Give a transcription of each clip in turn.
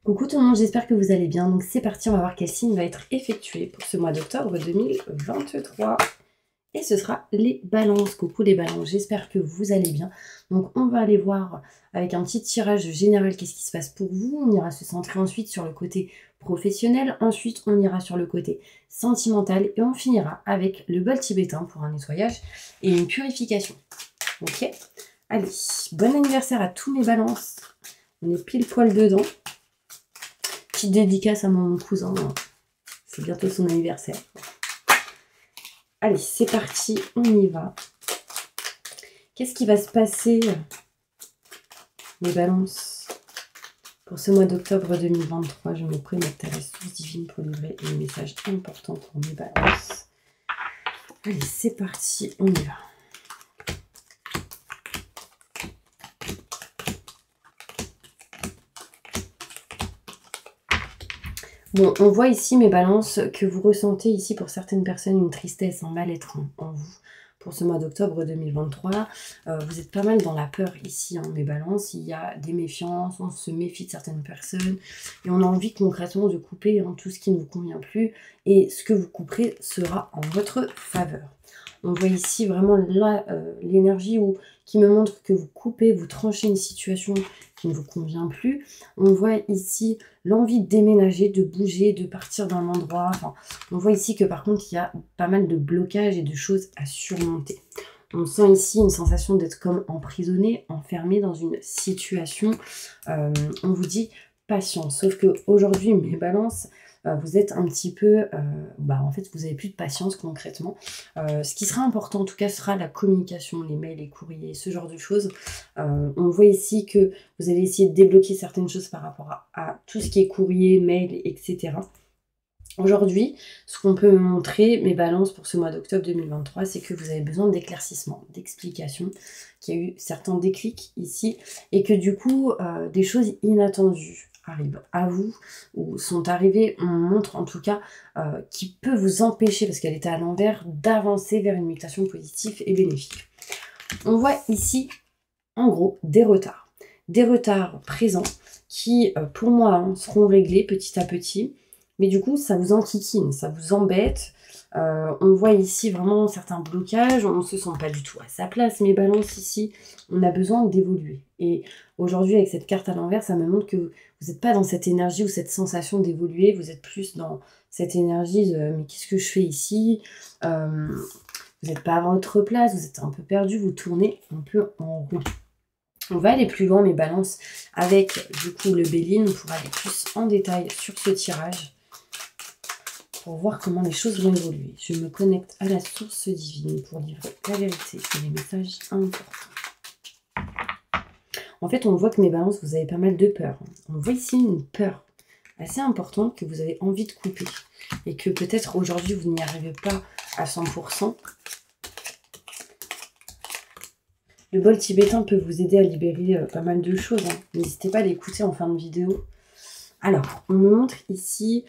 Coucou tout le monde, j'espère que vous allez bien. Donc c'est parti, on va voir quel signe va être effectué pour ce mois d'octobre 2023. Et ce sera les balances. Coucou les balances, j'espère que vous allez bien. Donc on va aller voir avec un petit tirage général qu'est-ce qui se passe pour vous. On ira se centrer ensuite sur le côté professionnel. Ensuite on ira sur le côté sentimental. Et on finira avec le bol tibétain pour un nettoyage et une purification. Ok? Allez, bon anniversaire à tous mes balances. On est pile poil dedans. Petite dédicace à mon cousin, c'est bientôt son anniversaire. Allez, c'est parti, on y va. Qu'est-ce qui va se passer, les balances, pour ce mois d'octobre 2023? Je me connecte à la source divine pour livrer les messages importants pour mes balances. Allez, c'est parti, on y va. Bon, on voit ici, mes balances, que vous ressentez ici pour certaines personnes une tristesse, un mal-être en vous. Pour ce mois d'octobre 2023, vous êtes pas mal dans la peur ici, mes balances. Il y a des méfiances, on se méfie de certaines personnes. Et on a envie concrètement de couper tout ce qui ne vous convient plus. Et ce que vous couperez sera en votre faveur. On voit ici vraiment l'énergie qui me montre que vous coupez, vous tranchez une situation qui ne vous convient plus. On voit ici l'envie de déménager, de bouger, de partir d'un endroit. Enfin, on voit ici que par contre, il y a pas mal de blocages et de choses à surmonter. On sent ici une sensation d'être comme emprisonné, enfermé dans une situation. On vous dit patience. Sauf qu'aujourd'hui, mes balances, vous êtes un petit peu... en fait, vous n'avez plus de patience concrètement. Ce qui sera important en tout cas sera la communication, les mails, les courriers, ce genre de choses. On voit ici que vous allez essayer de débloquer certaines choses par rapport à tout ce qui est courrier, mail, etc. Aujourd'hui, ce qu'on peut me montrer, mes balances pour ce mois d'octobre 2023, c'est que vous avez besoin d'éclaircissement, d'explication, qu'il y a eu certains déclics ici, et que du coup, des choses inattendues arrivent à vous, ou sont arrivées, on montre en tout cas, qui peut vous empêcher, parce qu'elle était à l'envers, d'avancer vers une mutation positive et bénéfique. On voit ici, en gros, des retards présents, qui, pour moi, seront réglés petit à petit. Mais du coup, ça vous enquiquine, ça vous embête. On voit ici vraiment certains blocages. On ne se sent pas du tout à sa place. Mes balances ici, on a besoin d'évoluer. Et aujourd'hui, avec cette carte à l'envers, ça me montre que vous n'êtes pas dans cette énergie ou cette sensation d'évoluer. Vous êtes plus dans cette énergie de « mais qu'est-ce que je fais ici ?» Vous n'êtes pas à votre place, vous êtes un peu perdu, vous tournez un peu en rond. On va aller plus loin, mes balances, avec du coup le Béline pour aller plus en détail sur ce tirage, pour voir comment les choses vont évoluer. Je me connecte à la source divine pour livrer la vérité et les messages importants. En fait, on voit que mes balances, vous avez pas mal de peur. On voit ici une peur assez importante que vous avez envie de couper. Et que peut-être aujourd'hui, vous n'y arrivez pas à 100%. Le bol tibétain peut vous aider à libérer pas mal de choses. N'hésitez pas à l'écouter en fin de vidéo. Alors, on me montre ici,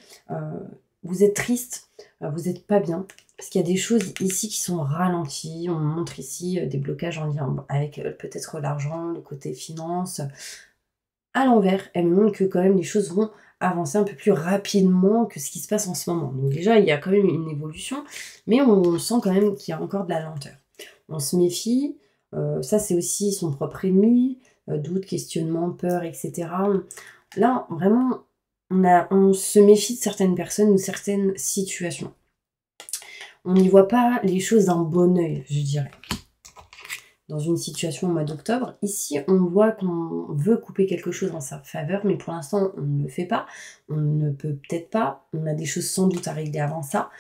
vous êtes triste, vous n'êtes pas bien, parce qu'il y a des choses ici qui sont ralenties. On me montre ici des blocages en lien avec peut-être l'argent, le côté finance. À l'envers, elle me montre que quand même les choses vont avancer un peu plus rapidement que ce qui se passe en ce moment. Donc déjà, il y a quand même une évolution, mais on sent quand même qu'il y a encore de la lenteur. On se méfie. Ça, c'est aussi son propre ennemi, doute, questionnement, peur, etc. Là, vraiment, on se méfie de certaines personnes ou certaines situations. On n'y voit pas les choses d'un bon œil, je dirais. Dans une situation au mois d'octobre, ici, on voit qu'on veut couper quelque chose en sa faveur, mais pour l'instant, on ne le fait pas. On ne peut peut-être pas. On a des choses sans doute à régler avant ça.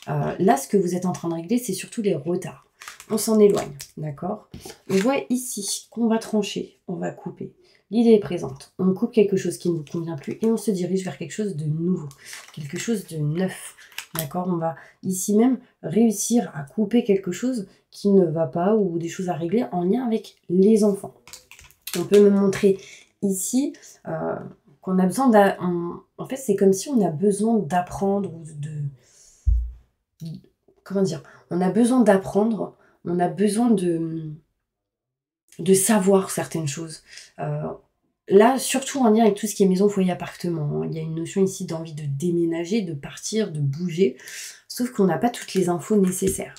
Là, ce que vous êtes en train de régler, c'est surtout les retards. On s'en éloigne, d'accord? On voit ici qu'on va trancher, on va couper. L'idée est présente. On coupe quelque chose qui ne vous convient plus et on se dirige vers quelque chose de nouveau, quelque chose de neuf, d'accord? On va ici même réussir à couper quelque chose qui ne va pas ou des choses à régler en lien avec les enfants. On peut me montrer ici qu'on a besoin en fait, c'est comme si on a besoin d'apprendre ou comment dire? On a besoin d'apprendre. On a besoin de savoir certaines choses. Là, surtout en lien avec tout ce qui est maison, foyer, appartement, hein. Il y a une notion ici d'envie de déménager, de partir, de bouger, sauf qu'on n'a pas toutes les infos nécessaires.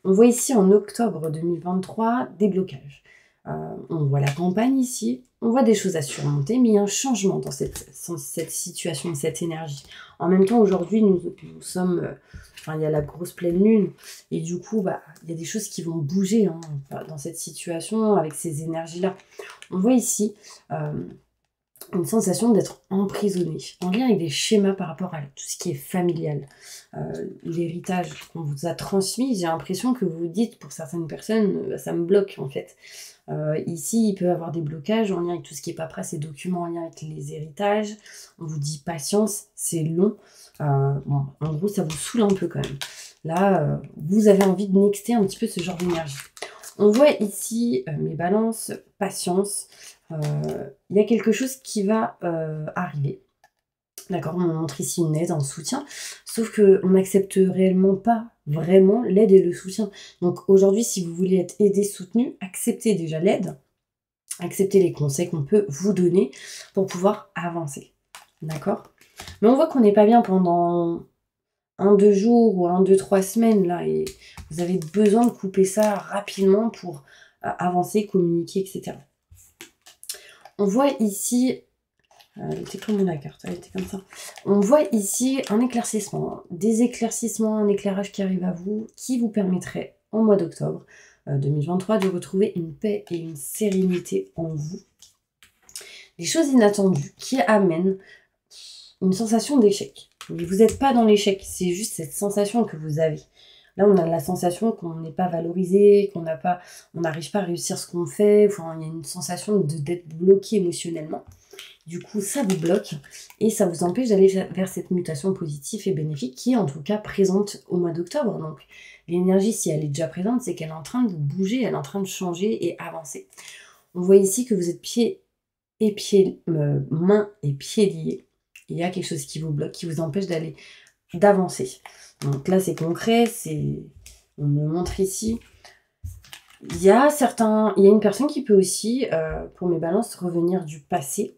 On voit ici en octobre 2023 des blocages. On voit la campagne ici, on voit des choses à surmonter, mais il y a un changement dans cette situation, cette énergie. En même temps, aujourd'hui, nous sommes... Enfin, il y a la grosse pleine lune, et du coup, il y a des choses qui vont bouger hein, dans cette situation, avec ces énergies-là. On voit ici une sensation d'être emprisonné, en lien avec des schémas par rapport à tout ce qui est familial. L'héritage qu'on vous a transmis, j'ai l'impression que vous vous dites, pour certaines personnes, ça me bloque en fait. Ici, il peut y avoir des blocages en lien avec tout ce qui est paperasse et documents en lien avec les héritages. On vous dit patience, c'est long. Bon, en gros, ça vous saoule un peu quand même. Là, vous avez envie de nexter un petit peu ce genre d'énergie. On voit ici, mes balances, patience. Il y a quelque chose qui va arriver. D'accord, on montre ici une aide, un soutien, sauf qu'on n'accepte réellement pas vraiment l'aide et le soutien. Donc aujourd'hui, si vous voulez être aidé, soutenu, acceptez déjà l'aide, acceptez les conseils qu'on peut vous donner pour pouvoir avancer. D'accord? Mais on voit qu'on n'est pas bien pendant 1-2 jours ou 1-2-3 semaines là, et vous avez besoin de couper ça rapidement pour avancer, communiquer, etc. On voit ici... Elle était comme la carte, elle était comme ça. On voit ici un éclaircissement, des éclaircissements, un éclairage qui arrive à vous, qui vous permettrait, en mois d'octobre 2023, de retrouver une paix et une sérénité en vous. Des choses inattendues qui amènent une sensation d'échec. Vous n'êtes pas dans l'échec, c'est juste cette sensation que vous avez. Là, on a la sensation qu'on n'est pas valorisé, on n'arrive pas à réussir ce qu'on fait. Enfin, il y a une sensation d'être bloqué émotionnellement. Du coup, ça vous bloque et ça vous empêche d'aller vers cette mutation positive et bénéfique qui est en tout cas présente au mois d'octobre. Donc, l'énergie, si elle est déjà présente, c'est qu'elle est en train de bouger, elle est en train de changer et avancer. On voit ici que vous êtes mains et pieds liés. Il y a quelque chose qui vous bloque, qui vous empêche d'avancer. Donc là, c'est concret, on me montre ici. Il y a une personne qui peut aussi, pour mes balances, revenir du passé,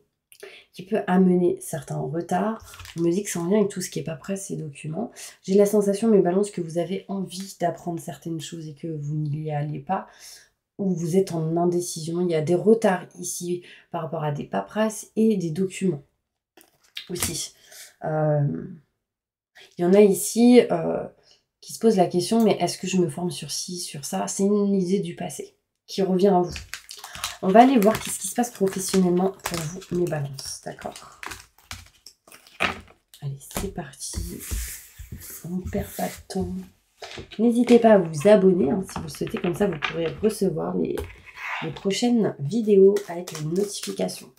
qui peut amener certains retards. On me dit que c'est en lien avec tout ce qui est paperasse et documents. J'ai la sensation, mes balances, que vous avez envie d'apprendre certaines choses et que vous n'y allez pas, ou vous êtes en indécision. Il y a des retards ici par rapport à des paperasses et des documents aussi. Il y en a ici qui se posent la question, mais est-ce que je me forme sur ci, sur ça? C'est une idée du passé qui revient à vous. On va aller voir qu'est-ce qui se passe professionnellement pour vous, mes balances, d'accord? Allez, c'est parti. On ne perd pas de temps. N'hésitez pas à vous abonner hein, si vous le souhaitez, comme ça vous pourrez recevoir les prochaines vidéos avec les notifications.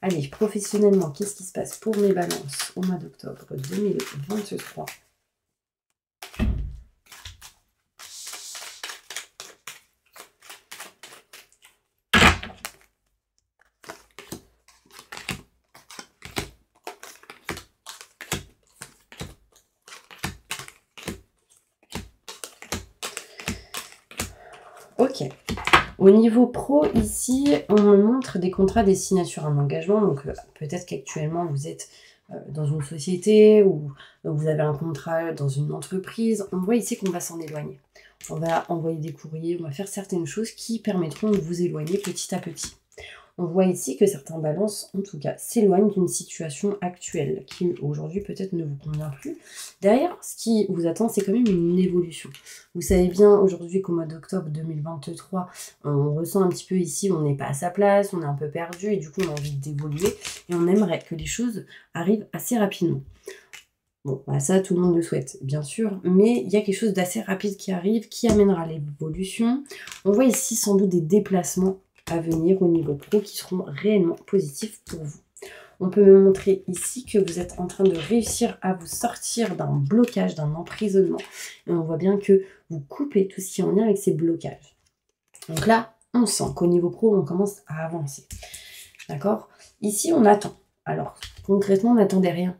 Allez, professionnellement, qu'est-ce qui se passe pour mes balances au mois d'octobre 2023? Ok. Au niveau pro, ici, on me montre des contrats destinés sur un engagement. Donc, peut-être qu'actuellement, vous êtes dans une société ou vous avez un contrat dans une entreprise. On voit ici qu'on va s'en éloigner. On va envoyer des courriers, on va faire certaines choses qui permettront de vous éloigner petit à petit. On voit ici que certains balances, en tout cas, s'éloignent d'une situation actuelle qui, aujourd'hui, peut-être ne vous convient plus. Derrière, ce qui vous attend, c'est quand même une évolution. Vous savez bien, aujourd'hui, qu'au mois d'octobre 2023, on ressent un petit peu ici, on n'est pas à sa place, on est un peu perdu, et du coup, on a envie d'évoluer, et on aimerait que les choses arrivent assez rapidement. Bon, ça, tout le monde le souhaite, bien sûr, mais il y a quelque chose d'assez rapide qui arrive, qui amènera l'évolution. On voit ici, sans doute, des déplacements à venir au niveau pro qui seront réellement positifs pour vous. On peut me montrer ici que vous êtes en train de réussir à vous sortir d'un blocage, d'un emprisonnement. Et on voit bien que vous coupez tout ce qui est en lien avec ces blocages. Donc là, on sent qu'au niveau pro, on commence à avancer. D'accord? Ici, on attend. Alors, concrètement, n'attendez rien.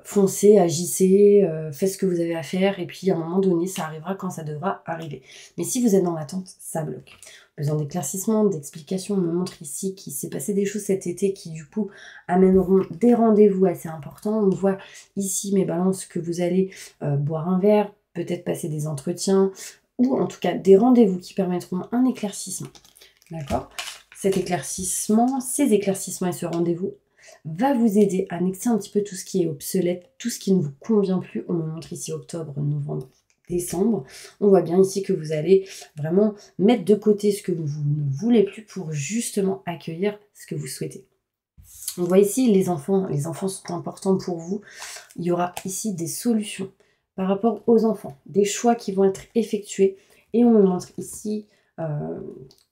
Foncez, agissez, faites ce que vous avez à faire. Et puis, à un moment donné, ça arrivera quand ça devra arriver. Mais si vous êtes dans l'attente, ça bloque. besoin d'éclaircissement, d'explications. On me montre ici qu'il s'est passé des choses cet été qui du coup amèneront des rendez-vous assez importants. On voit ici mes balances que vous allez boire un verre, peut-être passer des entretiens, ou en tout cas des rendez-vous qui permettront un éclaircissement. D'accord? Cet éclaircissement, ces éclaircissements et ce rendez-vous va vous aider à annexer un petit peu tout ce qui est obsolète, tout ce qui ne vous convient plus. On me montre ici octobre, novembre, décembre. On voit bien ici que vous allez vraiment mettre de côté ce que vous ne voulez plus pour justement accueillir ce que vous souhaitez. On voit ici les enfants sont importants pour vous. Il y aura ici des solutions par rapport aux enfants, des choix qui vont être effectués. Et on me montre ici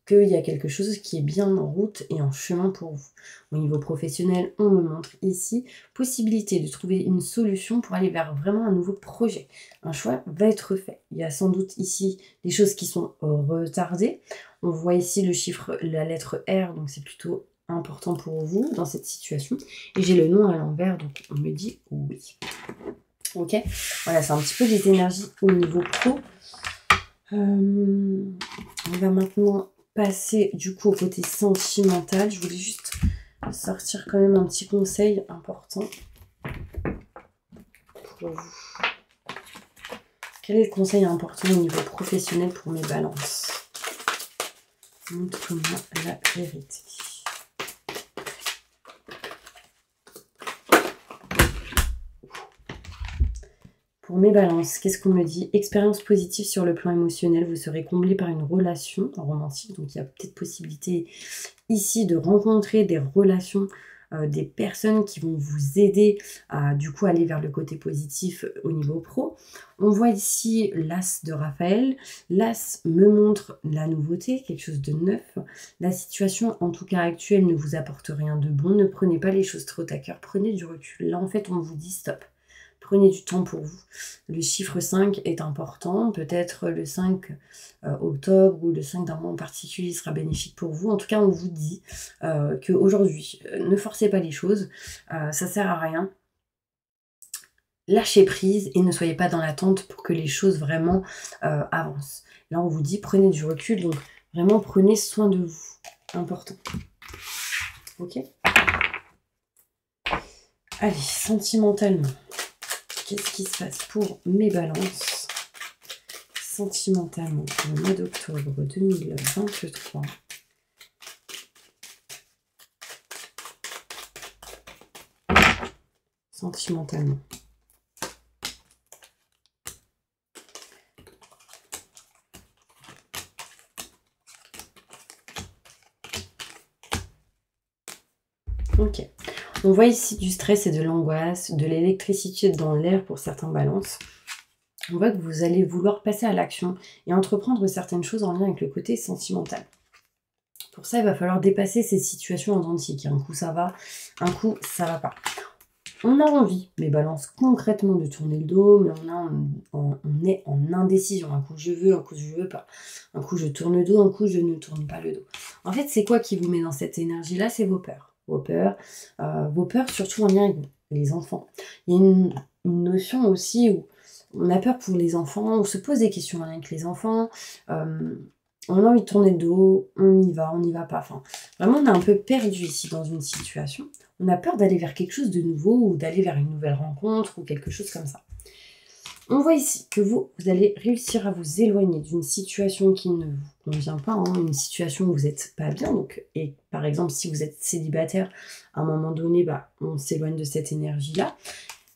qu'il y a quelque chose qui est bien en route et en chemin pour vous. Au niveau professionnel, on me montre ici possibilité de trouver une solution pour aller vers vraiment un nouveau projet. Un choix va être fait. Il y a sans doute ici des choses qui sont retardées. On voit ici le chiffre, la lettre R, donc c'est plutôt important pour vous dans cette situation. Et j'ai le nom à l'envers, donc on me dit oui. Ok, voilà, c'est un petit peu les énergies au niveau pro. On va maintenant passer du coup au côté sentimental. Je voulais juste sortir quand même un petit conseil important pour vous. Quel est le conseil important au niveau professionnel pour mes balances? Montre-moi la vérité. Pour mes balances, qu'est-ce qu'on me dit? Expérience positive sur le plan émotionnel, vous serez comblé par une relation romantique, donc il y a peut-être possibilité ici de rencontrer des relations, des personnes qui vont vous aider à du coup aller vers le côté positif au niveau pro. On voit ici l'As de Raphaël. L'As me montre la nouveauté, quelque chose de neuf. La situation en tout cas actuelle ne vous apporte rien de bon. Ne prenez pas les choses trop à cœur, prenez du recul. Là en fait on vous dit stop. Prenez du temps pour vous. Le chiffre 5 est important. Peut-être le 5 octobre ou le 5 d'un mois en particulier sera bénéfique pour vous. En tout cas, on vous dit qu'aujourd'hui, ne forcez pas les choses. Ça sert à rien. Lâchez prise et ne soyez pas dans l'attente pour que les choses vraiment avancent. Là, on vous dit prenez du recul. Donc, vraiment, prenez soin de vous. Important. Ok? Allez, sentimentalement. Qu'est-ce qui se passe pour mes balances sentimentalement pour le mois d'octobre 2023? Sentimentalement. Ok. On voit ici du stress et de l'angoisse, de l'électricité dans l'air pour certains balances. On voit que vous allez vouloir passer à l'action et entreprendre certaines choses en lien avec le côté sentimental. Pour ça, il va falloir dépasser ces situations identiques. Un coup, ça va, un coup, ça va pas. On a envie, mes balances, concrètement de tourner le dos, mais on est en indécision. Un coup, je veux, un coup, je veux pas. Un coup, je tourne le dos, un coup, je ne tourne pas le dos. En fait, c'est quoi qui vous met dans cette énergie-là? C'est vos peurs. Vos peurs surtout en lien avec les enfants. Il y a une notion aussi où on a peur pour les enfants, on se pose des questions avec les enfants, on a envie de tourner le dos, on y va pas. Enfin, vraiment, on est un peu perdu ici dans une situation. On a peur d'aller vers quelque chose de nouveau ou d'aller vers une nouvelle rencontre ou quelque chose comme ça. On voit ici que vous allez réussir à vous éloigner d'une situation qui ne vous convient pas, hein, une situation où vous n'êtes pas bien. Donc, et par exemple, si vous êtes célibataire, à un moment donné, on s'éloigne de cette énergie-là.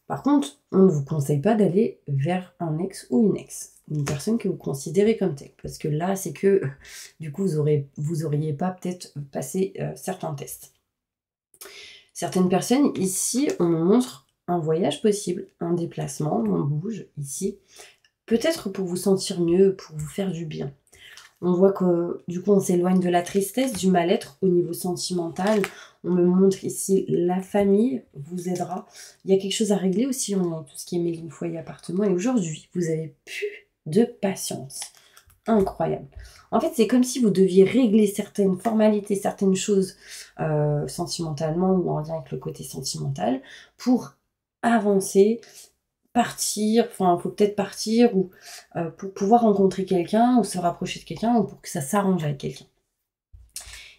Par contre, on ne vous conseille pas d'aller vers un ex ou une ex, une personne que vous considérez comme telle. Parce que là, c'est que, du coup, vous auriez pas peut-être passé certains tests. Certaines personnes, ici, on nous montre un voyage possible, un déplacement, on bouge ici, peut-être pour vous sentir mieux, pour vous faire du bien. On voit que du coup on s'éloigne de la tristesse, du mal-être au niveau sentimental. On me montre ici la famille vous aidera. Il y a quelque chose à régler aussi, on a tout ce qui est maison, foyer, appartement. Et aujourd'hui, vous avez plus de patience. Incroyable. En fait, c'est comme si vous deviez régler certaines formalités, certaines choses sentimentalement ou en lien avec le côté sentimental pour avancer, partir, enfin, il faut peut-être partir ou pour pouvoir rencontrer quelqu'un ou se rapprocher de quelqu'un ou pour que ça s'arrange avec quelqu'un.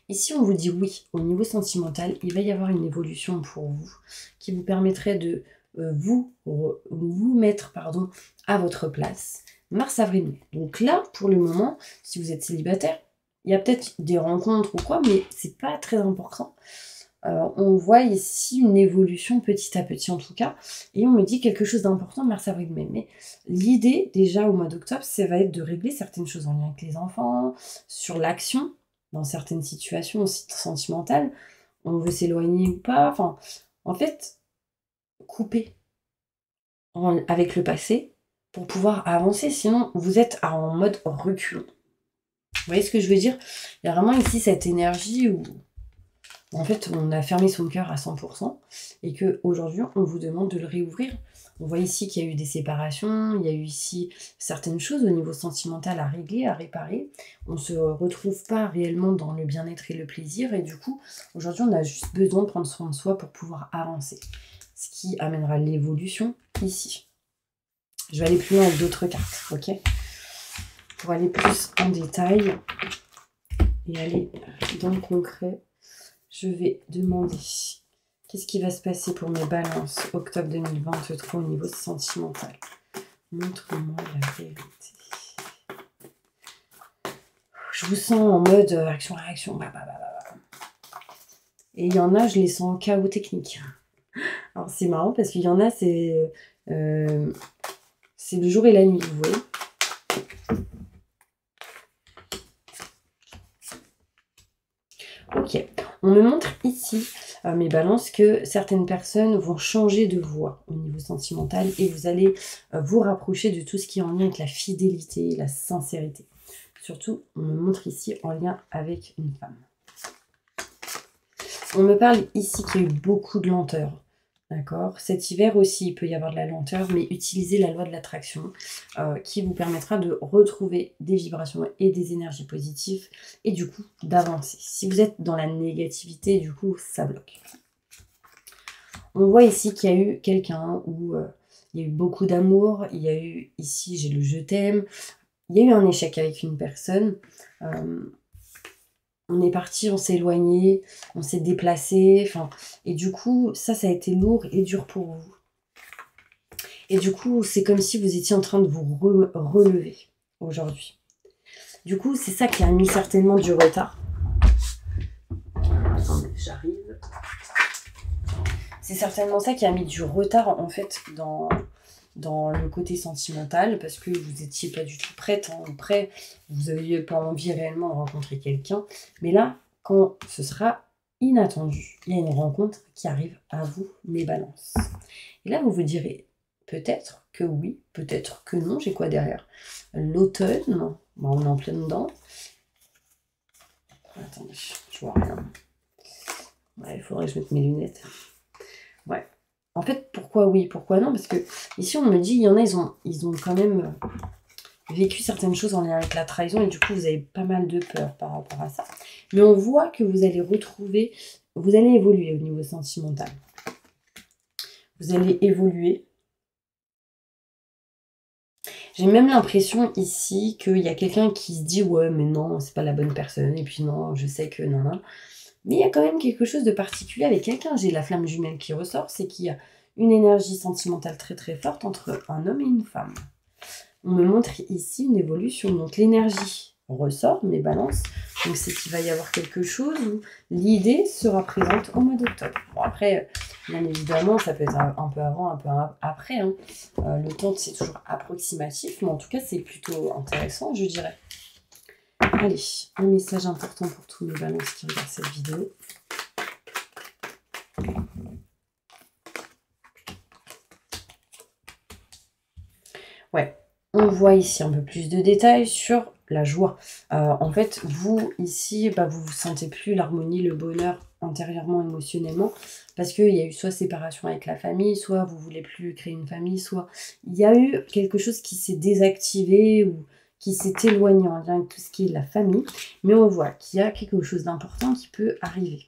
Ici, on vous dit oui, au niveau sentimental, il va y avoir une évolution pour vous qui vous permettrait de vous mettre à votre place. Mars, avril, mai. Donc là, pour le moment, si vous êtes célibataire, il y a peut-être des rencontres ou quoi, mais c'est pas très important. On voit ici une évolution petit à petit en tout cas, et on me dit quelque chose d'important mars, avril, mai. Mais l'idée déjà au mois d'octobre, ça va être de régler certaines choses en lien avec les enfants, sur l'action, dans certaines situations aussi sentimentales, on veut s'éloigner ou pas, enfin, en fait, couper avec le passé pour pouvoir avancer, sinon vous êtes en mode reculon. Vous voyez ce que je veux dire? Il y a vraiment ici cette énergie où en fait, on a fermé son cœur à 100% et qu'aujourd'hui, on vous demande de le réouvrir. On voit ici qu'il y a eu des séparations, il y a eu ici certaines choses au niveau sentimental à régler, à réparer. On ne se retrouve pas réellement dans le bien-être et le plaisir et du coup, aujourd'hui, on a juste besoin de prendre soin de soi pour pouvoir avancer. Ce qui amènera l'évolution ici. Je vais aller plus loin avec d'autres cartes, ok? Pour aller plus en détail et aller dans le concret. Je vais demander qu'est-ce qui va se passer pour mes balances octobre 2023 au niveau sentimental. Montre-moi la vérité. Je vous sens en mode action-réaction. Et il y en a, je les sens en chaos technique. Alors c'est marrant parce qu'il y en a, c'est le jour et la nuit, vous voyez. Ok, on me montre ici, mes balances, que certaines personnes vont changer de voie au niveau sentimental et vous allez vous rapprocher de tout ce qui est en lien avec la fidélité, la sincérité. Surtout, on me montre ici en lien avec une femme. On me parle ici qu'il y a eu beaucoup de lenteur. D'accord. Cet hiver aussi, il peut y avoir de la lenteur, mais utilisez la loi de l'attraction qui vous permettra de retrouver des vibrations et des énergies positives et du coup d'avancer. Si vous êtes dans la négativité, du coup, ça bloque. On voit ici qu'il y a eu quelqu'un où il y a eu beaucoup d'amour. Il y a eu ici, j'ai le je t'aime. Il y a eu un échec avec une personne. On est parti, on s'est éloigné, on s'est déplacé, enfin, et du coup, ça a été lourd et dur pour vous. Et du coup, c'est comme si vous étiez en train de vous relever aujourd'hui. Du coup, c'est ça qui a mis certainement du retard. Attendez, j'arrive. C'est certainement ça qui a mis du retard, en fait, dans le côté sentimental, parce que vous n'étiez pas du tout prête, prêt, vous n'aviez pas envie réellement de rencontrer quelqu'un. Mais là, quand ce sera inattendu, il y a une rencontre qui arrive à vous, mes balances. Et là, vous vous direz, peut-être que oui, peut-être que non. J'ai quoi derrière? L'automne, on est en plein dedans. Attendez, je vois rien. Ouais, il faudrait que je mette mes lunettes. Ouais. En fait, pourquoi oui, pourquoi non? Parce que ici, on me dit, il y en a, ils ont quand même vécu certaines choses en lien avec la trahison et du coup, vous avez pas mal de peur par rapport à ça. Mais on voit que vous allez retrouver, vous allez évoluer au niveau sentimental. Vous allez évoluer. J'ai même l'impression ici qu'il y a quelqu'un qui se dit, ouais, mais non, c'est pas la bonne personne. Et puis non, je sais que non, non. Mais il y a quand même quelque chose de particulier avec quelqu'un. J'ai la flamme jumelle qui ressort, c'est qu'il y a une énergie sentimentale très très forte entre un homme et une femme. On me montre ici une évolution. Donc l'énergie ressort, mes balances. Donc c'est qu'il va y avoir quelque chose où l'idée sera présente au mois d'octobre. Bon après, bien évidemment, ça peut être un peu avant, un peu après. Hein. Le temps, c'est toujours approximatif, mais en tout cas, c'est plutôt intéressant, je dirais. Allez, un message important pour tous les balances qui regardent cette vidéo. Ouais, on voit ici un peu plus de détails sur la joie. En fait, vous, ici, vous vous sentez plus l'harmonie, le bonheur intérieurement, émotionnellement, parce qu'il y a eu soit séparation avec la famille, soit vous voulez plus créer une famille, soit il y a eu quelque chose qui s'est désactivé ou qui s'est éloigné en lien avec tout ce qui est la famille, mais on voit qu'il y a quelque chose d'important qui peut arriver.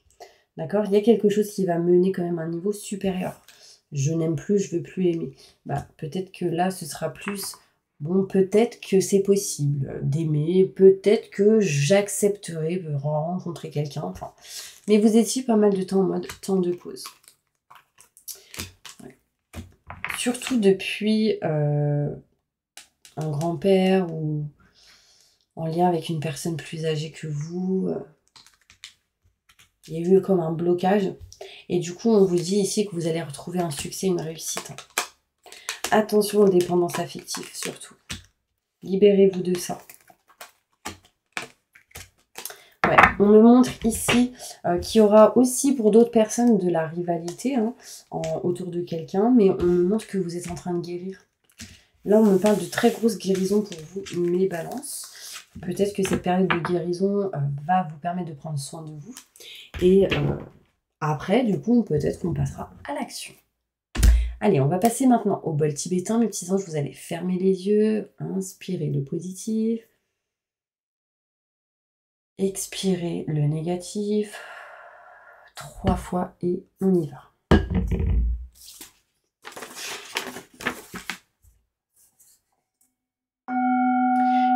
D'accord? Il y a quelque chose qui va mener quand même à un niveau supérieur. Je n'aime plus, je veux plus aimer. Peut-être que là, ce sera plus bon, peut-être que c'est possible d'aimer, peut-être que j'accepterai de rencontrer quelqu'un, enfin. Mais vous étiez pas mal de temps en mode temps de pause. Ouais. Surtout depuis un grand-père ou en lien avec une personne plus âgée que vous. Il y a eu comme un blocage. Et du coup, on vous dit ici que vous allez retrouver un succès, une réussite. Attention aux dépendances affectives, surtout. Libérez-vous de ça. Ouais, on me montre ici qu'il y aura aussi pour d'autres personnes de la rivalité autour de quelqu'un, mais on me montre que vous êtes en train de guérir. Là, on me parle de très grosses guérisons pour vous, mes balances. Peut-être que cette période de guérison va vous permettre de prendre soin de vous. Et après, du coup, peut-être qu'on passera à l'action. Allez, on va passer maintenant au bol tibétain, mes petits anges. Vous allez fermer les yeux, inspirer le positif, expirer le négatif, 3 fois et on y va.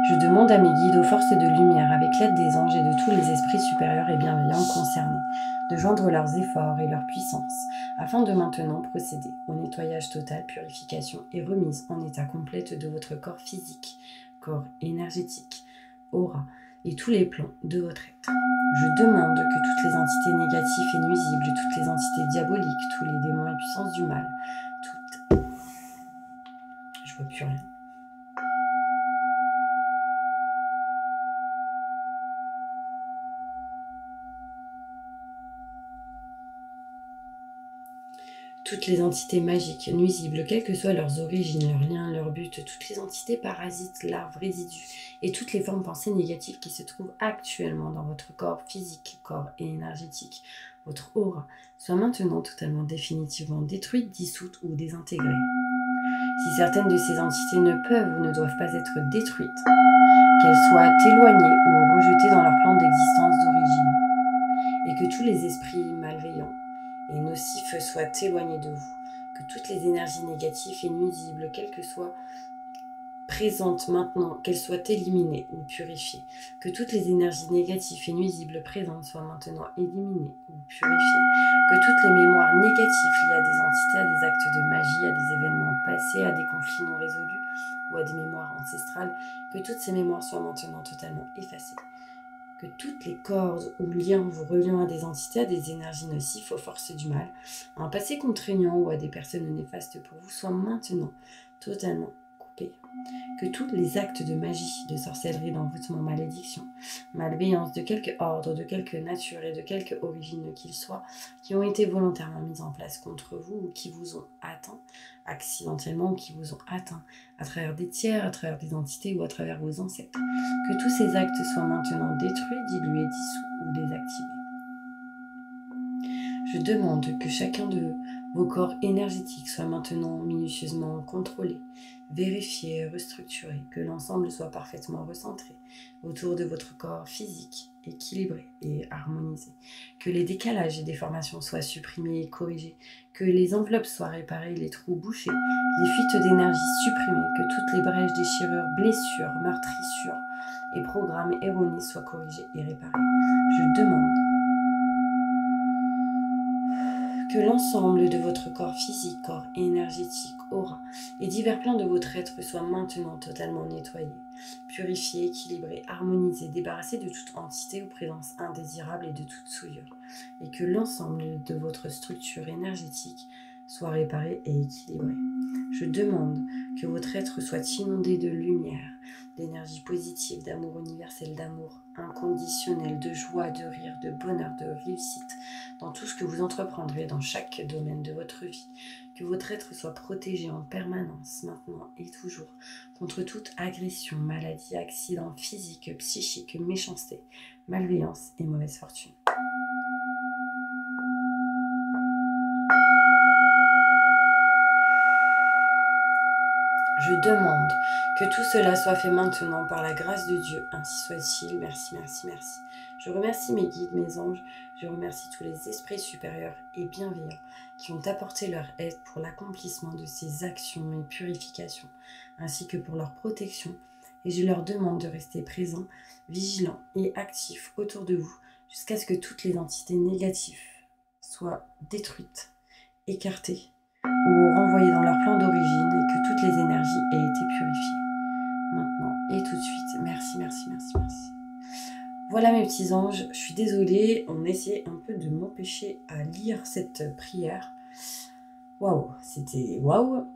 Je demande à mes guides, aux forces de lumière, avec l'aide des anges et de tous les esprits supérieurs et bienveillants concernés, de joindre leurs efforts et leur puissance, afin de maintenant procéder au nettoyage total, purification et remise en état complète de votre corps physique, corps énergétique, aura et tous les plans de votre être. Je demande que toutes les entités négatives et nuisibles, toutes les entités diaboliques, tous les démons et puissances du mal, toutes... Je vois plus rien. Toutes les entités magiques, nuisibles, quelles que soient leurs origines, leurs liens, leurs buts, toutes les entités parasites, larves, résidus et toutes les formes pensées négatives qui se trouvent actuellement dans votre corps physique, corps et énergétique, votre aura, soient maintenant totalement définitivement détruites, dissoutes ou désintégrées. Si certaines de ces entités ne peuvent ou ne doivent pas être détruites, qu'elles soient éloignées ou rejetées dans leur plan d'existence d'origine, et que tous les esprits malveillants et nocifs soient éloignés de vous, que toutes les énergies négatives et nuisibles, quelles que soient présentes maintenant, qu'elles soient éliminées ou purifiées, que toutes les énergies négatives et nuisibles présentes soient maintenant éliminées ou purifiées, que toutes les mémoires négatives liées à des entités, à des actes de magie, à des événements passés, à des conflits non résolus ou à des mémoires ancestrales, que toutes ces mémoires soient maintenant totalement effacées. Que toutes les cordes ou liens vous reliant à des entités, à des énergies nocives, aux forces du mal, à un passé contraignant ou à des personnes néfastes pour vous soient maintenant totalement coupés. Que tous les actes de magie, de sorcellerie, d'envoûtement, malédiction, malveillance, de quelque ordre, de quelque nature et de quelque origine qu'ils soient, qui ont été volontairement mis en place contre vous ou qui vous ont atteint, accidentellement ou qui vous ont atteint à travers des tiers, à travers des entités ou à travers vos ancêtres, que tous ces actes soient maintenant détruits, dilués, dissous ou désactivés. Je demande que chacun de vos corps énergétiques soit maintenant minutieusement contrôlé, vérifié, restructuré, que l'ensemble soit parfaitement recentré autour de votre corps physique, équilibré et harmonisé, que les décalages et déformations soient supprimés et corrigés, que les enveloppes soient réparées, les trous bouchés, les fuites d'énergie supprimées, que toutes les brèches, déchirures, blessures, meurtrissures et programmes erronés soient corrigés et réparés. Je demande que l'ensemble de votre corps physique, corps énergétique, aura et divers plans de votre être soient maintenant totalement nettoyés, purifiés, équilibrés, harmonisés, débarrassés de toute entité ou présence indésirable et de toute souillure, et que l'ensemble de votre structure énergétique soit réparé et équilibré. Je demande que votre être soit inondé de lumière, d'énergie positive, d'amour universel, d'amour inconditionnel, de joie, de rire, de bonheur, de réussite, dans tout ce que vous entreprendrez dans chaque domaine de votre vie, que votre être soit protégé en permanence, maintenant et toujours, contre toute agression, maladie, accident physique, psychique, méchanceté, malveillance et mauvaise fortune. Je demande que tout cela soit fait maintenant par la grâce de Dieu. Ainsi soit-il. Merci, merci, merci. Je remercie mes guides, mes anges. Je remercie tous les esprits supérieurs et bienveillants qui ont apporté leur aide pour l'accomplissement de ces actions et purifications, ainsi que pour leur protection. Et je leur demande de rester présents, vigilants et actifs autour de vous, jusqu'à ce que toutes les entités négatives soient détruites, écartées ou renvoyées dans leur plan d'origine et que toutes les énergies aient été purifiées. Maintenant et tout de suite. Merci, merci, merci, merci. Voilà mes petits anges, je suis désolée, on essaie un peu de m'empêcher à lire cette prière. Waouh, c'était waouh,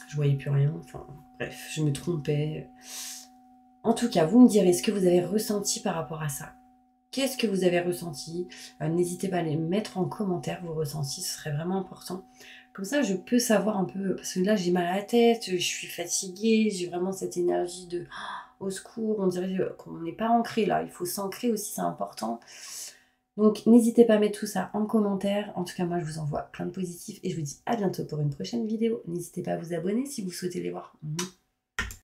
je voyais plus rien, enfin bref, je me trompais. En tout cas, vous me direz ce que vous avez ressenti par rapport à ça. Qu'est-ce que vous avez ressenti? N'hésitez pas à les mettre en commentaire vos ressentis, ce serait vraiment important. Comme ça, je peux savoir un peu, parce que là, j'ai mal à la tête, je suis fatiguée, j'ai vraiment cette énergie de au secours, on dirait qu'on n'est pas ancré là, il faut s'ancrer aussi, c'est important. Donc, n'hésitez pas à mettre tout ça en commentaire. En tout cas, moi, je vous envoie plein de positifs et je vous dis à bientôt pour une prochaine vidéo. N'hésitez pas à vous abonner si vous souhaitez les voir.